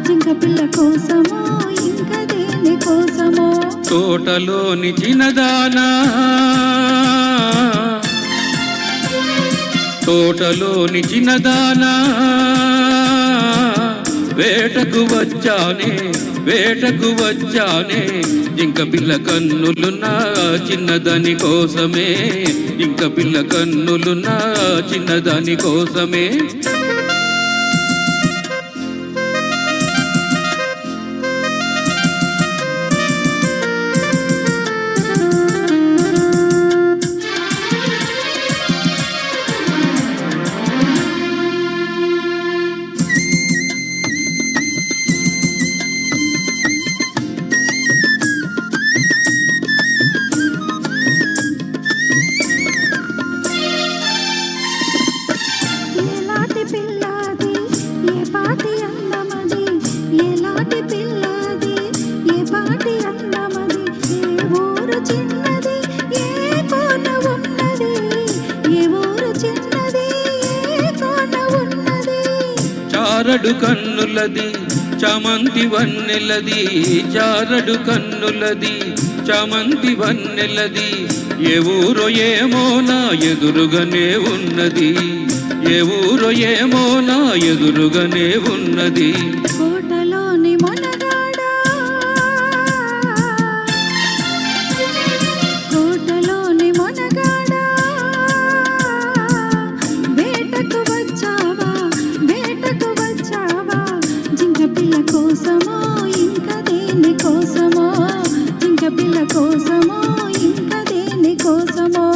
జింక పిల్ల కోసమో ఇంకా దేని కోసమో. తోటలోని చిన్నదానా, తోటలోని చిన్నదానా, వేటకు వచ్చానే, వేటకు వచ్చానే, జింక పిల్ల కన్నులున్నా చిన్నదాని కోసమే, జింక పిల్ల కన్నులున్నా చిన్నదాని కోసమే. చారడు కన్నులది చామంతి వన్నెలది, చారడు కన్నులది చామంతి వన్నెలది, ఏ ఊరో ఏమో నా ఎదురుగానే ఉన్నది, ఏ ఊరో ఏమో నా ఎదురుగానే ఉన్నది. కోటలోని మొనగాడా, కోటలోని మొనగాడా, వేటకు వచ్చావా, వేటకు వచ్చావా, జింక పిల్ల కోసమో ఇంకా దేని కోసమో, జింక పిల్ల కోసమో ఇంకా దేని కోసమో.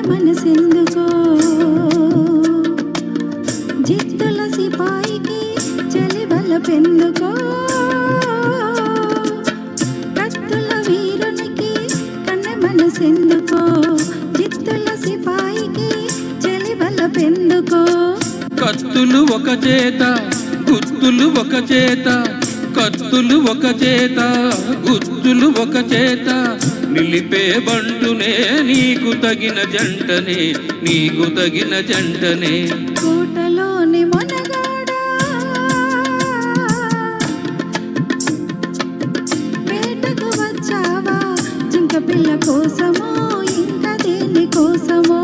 మనసెందుకో జిత్తుల సిపాయికి చలి వల్ల పెందుకో, కత్తుల వీరునికి కన్నె మనసెందుకో, జిత్తుల సిపాయికి చలి వల్ల పెందుకో. కత్తులు ఒక చేత గుత్తులు ఒక చేత, కత్తులు ఒక చేత గుత్తులు ఒక చేత, నిలిపే బంటునే నీకు తగిన జంటనే, నీకు తగిన జంటనే. కోటలోని మొనగాడా, వేటకు వచ్చావా, జింక పిల్ల కోసమో ఇంకా దేని కోసమో,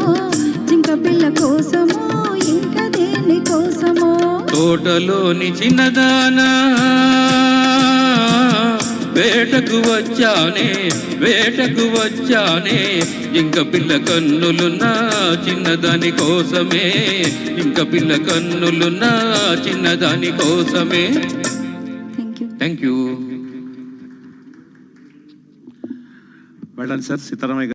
జింక పిల్ల కోసమో ఇంకా దేని కోసమో. తోటలోని చిన్నదానా, వేటకు వచ్చానే, వేటకు వచ్చానే, జింక పిల్ల కన్నులున్నా చిన్నదాని కోసమే, జింక పిల్ల కన్నులున్నా చిన్నదాని కోసమే. Thank you. వెళ్ళండి సార్. సీతారామయ్య.